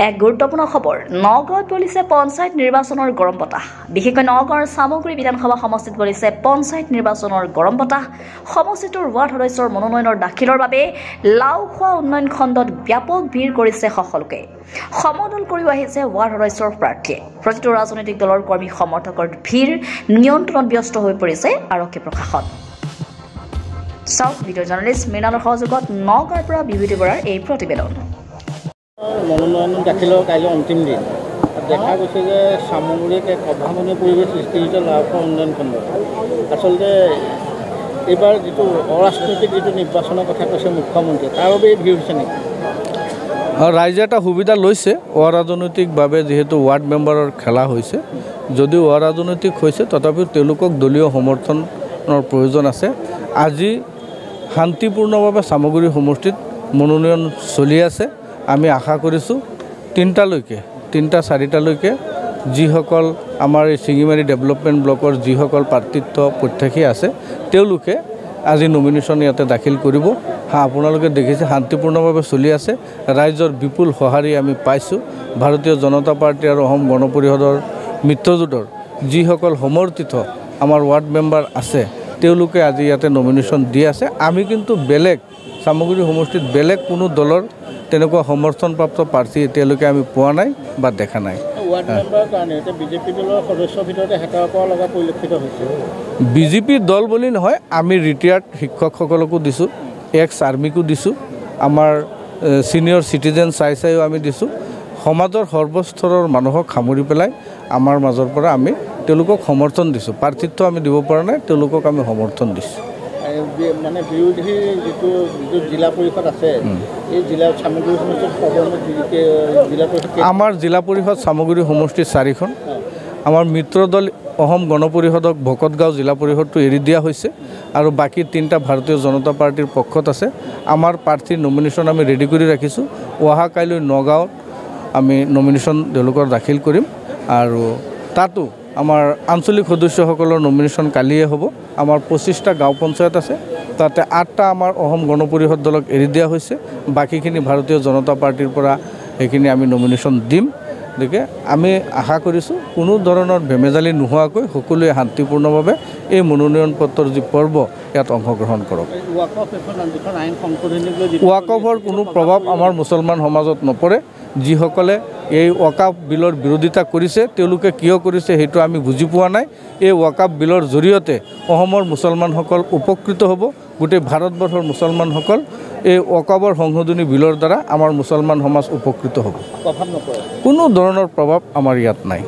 এক গুৰুত্বপূৰ্ণ খবৰ নগাঁৱত বলিছে পঞ্চায়ত নিৰ্বাচনৰ গৰম বতাহ বিশেষকৈ নগাঁৱৰ সামগ্ৰী বিধানসভা সমষ্টিত বলিছে পঞ্চায়ত নিৰ্বাচনৰ গৰম বতাহ সমষ্টিটোৰ ৱাৰ্ড সদস্যৰ মনোনয়নৰ দাখিলৰ বাবে লাওখোৱা উন্নয়ন খণ্ডত ব্যাপক ভিৰ কৰিছে সকলোকে সমদল কৰি আহিছে ৱাৰ্ড সদস্যৰ প্ৰাৰ্থীয়ে প্ৰতিটো ৰাজনৈতিক দলৰ কৰ্মী সমৰ্থকৰ ভিৰ নিয়ন্ত্ৰণত ব্যস্ত হৈ পৰিছে আৰক্ষী প্ৰশাসন সাউথ ভিডিঅ' জাৰ্নেলিষ্ট মৃণালৰ সহযোগত নগাঁৱৰ পৰা বিভূতি বৰাৰ এই প্ৰতিবেদন মনোনয়ন দাখিলৰ কাইলৈ অন্তিম দিন দেখা গৈছে যে সামগ্ৰিক এক অভাৱনীয় পৰিৱেশ সৃষ্টি হৈছে লাওখোৱা উন্নয়ন খণ্ডত আচলতে এইবাৰ যিটো অৰাজনৈতিক যিটো নিৰ্বাচনৰ কথা কৈছে মুখ্যমন্ত্ৰীয়ে তাৰ বাবে ভিৰ হৈছে নেকি ৰাইজে এটা সুবিধা লৈছে অৰাজনৈতিকভাৱে যিহেতু ৱাৰ্ড মেম্বাৰৰ খেলা হৈছে যদিও অৰাজনৈতিক হৈছে তথাপিও তেওঁলোকক দলীয় সমৰ্থনৰ প্ৰয়োজন আছে আজি শান্তিপূৰ্ণভাৱে সামগ্ৰী সমষ্টিত মনোনয়ন চলি আছে আমি আশা কৰিছোঁ 3-4লৈকে যিসকল আমাৰ এই শিঙিমাৰী ডেভেলপমেণ্ট ব্লকৰ যিসকল প্ৰাৰ্থিত্ব প্ৰত্যাশী আছে তেওঁলোকে আজি নমিনেশ্যন ইয়াতে দাখিল কৰিব আপোনালোকে দেখিছে শান্তিপূৰ্ণভাৱে চলি আছে ৰাইজৰ বিপুল সঁহাৰি আমি পাইছোঁ ভাৰতীয় জনতা পাৰ্টি আৰু অসম গণ পৰিষদৰ মিত্ৰজোঁটৰ যিসকল সমৰ্থিত আমাৰ ৱাৰ্ড মেম্বাৰ আছে তেওঁলোকে আজি ইয়াতে নমিনেশ্যন দি আছে আমি কিন্তু বেলেগ সামগ্ৰী সমষ্টিত বেলেগ কোনো দলৰ তেনেকুৱা সমৰ্থনপ্ৰাপ্ত প্ৰাৰ্থী এতিয়ালৈকে আমি পোৱা নাই বা দেখা নাই বিজেপি দল বুলি নহয় আমি ৰিটায়াৰ্ড শিক্ষকসকলকো দিছোঁ এক্স আৰ্মিকো দিছোঁ আমাৰ ছিনিয়ৰ চিটিজেন চাইও আমি দিছোঁ সমাজৰ সৰ্বস্তৰৰ মানুহক সামৰি পেলাই আমাৰ মাজৰ পৰা আমি তেওঁলোকক সমৰ্থন দিছোঁ প্ৰাৰ্থিত্ব আমি দিব পৰা নাই তেওঁলোকক আমি সমৰ্থন দিছোঁ মানে বিৰোধী যিটো জিলা পৰিষদ আছে এই জিলা সামগ্ৰী সমষ্টিত আমাৰ জিলা পৰিষদ সামগ্ৰী সমষ্টিত 4খন আমাৰ মিত্ৰ দল অসম গণ পৰিষদক ভকতগাঁও জিলা পৰিষদটো এৰি দিয়া হৈছে আৰু বাকী 3টা ভাৰতীয় জনতা পাৰ্টিৰ পক্ষত আছে আমাৰ প্ৰাৰ্থীৰ নমিনেশ্যন আমি ৰেডি কৰি ৰাখিছোঁ অহা কাইলৈ নগাঁৱত আমি নমিনেশ্যন তেওঁলোকৰ দাখিল কৰিম আৰু তাতো আমাৰ আঞ্চলিক সদস্যসকলৰ নমিনেশ্যন কালিয়ে হ'ব আমাৰ 25টা গাঁও পঞ্চায়ত আছে তাতে 8টা আমাৰ অসম গণ পৰিষদ দলক এৰি দিয়া হৈছে বাকীখিনি ভাৰতীয় জনতা পাৰ্টিৰ পৰা সেইখিনি আমি নমিনেশ্যন দিম গতিকে আমি আশা কৰিছোঁ কোনো ধৰণৰ বেমেজালি নোহোৱাকৈ সকলোৱে শান্তিপূৰ্ণভাৱে এই মনোনয়ন পত্ৰৰ যি পৰ্ব ইয়াত অংশগ্ৰহণ কৰক ৱাকফৰ কোনো প্ৰভাৱ আমাৰ মুছলমান সমাজত নপৰে যিসকলে এই ৱাকফ বিলৰ বিৰোধিতা কৰিছে তেওঁলোকে কিয় কৰিছে সেইটো আমি বুজি পোৱা নাই এই ৱাকফ বিলৰ জৰিয়তে অসমৰ মুছলমানসকল উপকৃত হ'ব গোটেই ভাৰতবৰ্ষৰ মুছলমানসকল এই ৱাকফৰ সংশোধনী বিলৰ দ্বাৰা আমাৰ মুছলমান সমাজ উপকৃত হ'ব কোনো ধৰণৰ প্ৰভাৱ আমাৰ ইয়াত নাই